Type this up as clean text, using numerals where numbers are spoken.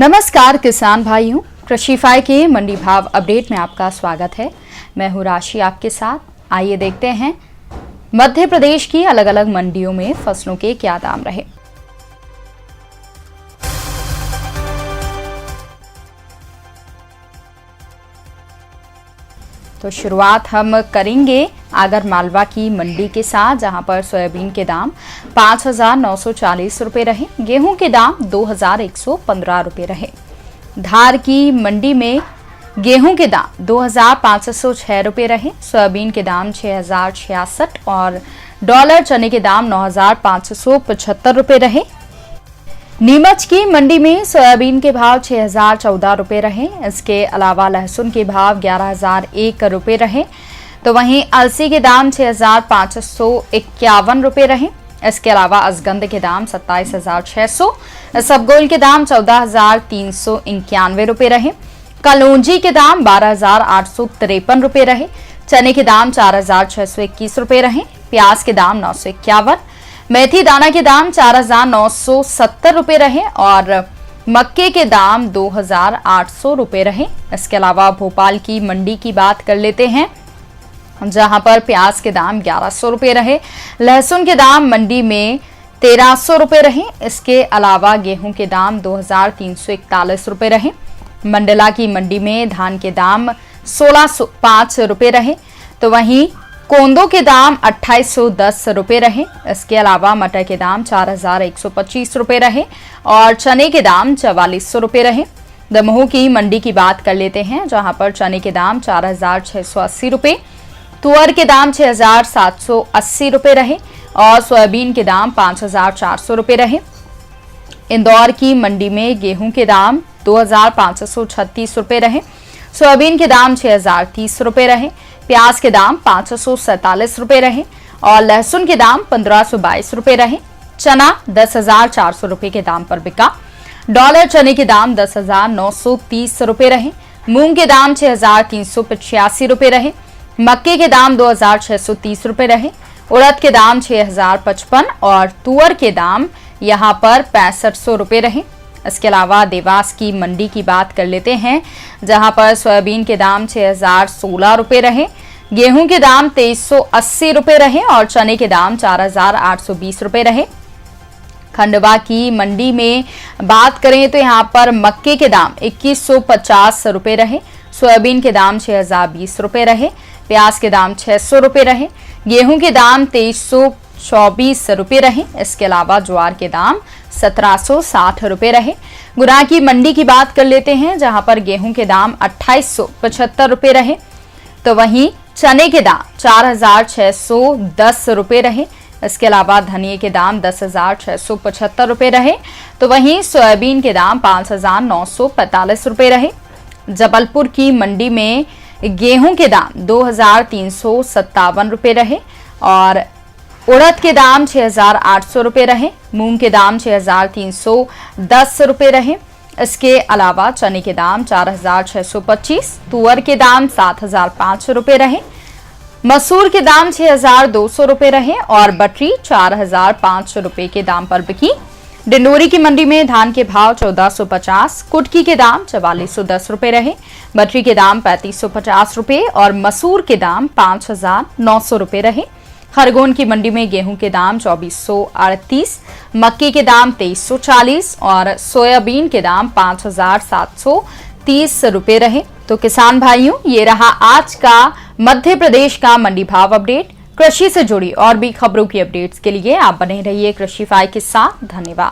नमस्कार किसान भाइयों, कृषिफाई के मंडी भाव अपडेट में आपका स्वागत है। मैं हूं राशि आपके साथ। आइए देखते हैं मध्य प्रदेश की अलग अलग मंडियों में फसलों के क्या दाम रहे। तो शुरुआत हम करेंगे आगर मालवा की मंडी के साथ, जहां पर सोयाबीन के दाम 5,940 रुपये रहे, गेहूं के दाम 2,115 रुपये रहे। धार की मंडी में गेहूं के दाम 2,506 रुपये रहे, सोयाबीन के दाम 6,066 और डॉलर चने के दाम 9,575 रुपये रहे। नीमच की मंडी में सोयाबीन के भाव 6,014 रुपये रहे। इसके अलावा लहसुन के भाव 11,001 रुपये रहे। तो वहीं अलसी के दाम 6,551 रुपये रहे। इसके अलावा असगंध के दाम 27,600, इसबगोल के दाम 14,391 रुपये रहे। कलौंजी के दाम 12,853 रुपये रहे। चने के दाम 4,621 रुपये रहे। प्याज के दाम 951, मेथी दाना के दाम 4,970 रुपये रहे और मक्के के दाम 2,800 रुपये रहे। इसके अलावा भोपाल की मंडी की बात कर लेते हैं, जहां पर प्याज के दाम 1,100 रुपये रहे। लहसुन के दाम मंडी में 1,300 रुपये रहे। इसके अलावा गेहूं के दाम 2,341 रुपये रहे। मंडला की मंडी में धान के दाम 1,605 रुपये रहे। तो वहीं कोंदो के दाम 2,810 रुपये रहे। इसके अलावा मटर के दाम 4,125 रुपये रहे और चने के दाम 4,400 रुपये रहे। दमोह की मंडी की बात कर लेते हैं, जहां पर चने के दाम 4,680 रुपये, तुअर के दाम 6,780 रुपये रहे और सोयाबीन के दाम 5,400 रुपये रहे। इंदौर की मंडी में गेहूं के दाम 2,536 रुपये रहे, सोयाबीन के दाम 6,030 रुपये रहे। प्याज के दाम 547 रुपये रहे और लहसुन के दाम 1,522 रुपये रहे। चना 10,400 रुपये के दाम पर बिका। डॉलर चने के दाम 10,930 रुपये रहे। मूंग के दाम 6,385 रुपये रहे। मक्के के दाम 2,630 रुपये रहे। उड़द के दाम 6,055 और तुअर के दाम यहाँ पर 6,500 रुपये रहे। इसके अलावा देवास की मंडी की बात कर लेते हैं, जहां पर सोयाबीन के दाम 6,016 रुपये रहे, गेहूं के दाम 2,380 रुपये रहे और चने के दाम 4,820 रुपये रहे। खंडवा की मंडी में बात करें तो यहां पर मक्के के दाम 2,150 रुपये रहे, सोयाबीन के दाम 6,020 रुपये रहे। प्याज के दाम 600 रुपये रहे। गेहूं के दाम 2,324 रुपये रहे। इसके अलावा ज्वार के दाम 1,760 रुपये रहे। गुना की मंडी की बात कर लेते हैं, जहां पर गेहूं के दाम 2,875 रुपये रहे। तो वहीं चने के दाम 4,610 रुपये रहे। इसके अलावा धनिये के दाम 10,675 रुपये रहे। तो वहीं सोयाबीन के दाम 5,945 रुपये रहे। जबलपुर की मंडी में गेहूं के दाम 2,357 रुपये रहे और उड़द के दाम 6,800 रुपये रहे। मूंग के दाम 6,310 रुपये रहे। इसके अलावा चने के दाम 4,625, तुअर के दाम 7,500 रुपये रहे। मसूर के दाम 6,200 रुपये रहे और बटरी 4,500 रुपये के दाम पर बिकी। डिंडोरी की मंडी में धान के भाव 1,450, कुटकी के दाम 4,410 रुपये रहे। बटरी के दाम 3,550 रुपये और मसूर के दाम 5,900 रुपये रहे। खरगोन की मंडी में गेहूं के दाम 2,438, मक्के के दाम 2,340 और सोयाबीन के दाम 5,730 रुपये रहे। तो किसान भाइयों, ये रहा आज का मध्य प्रदेश का मंडी भाव अपडेट। कृषि से जुड़ी और भी खबरों की अपडेट्स के लिए आप बने रहिए कृषिफाई के साथ। धन्यवाद।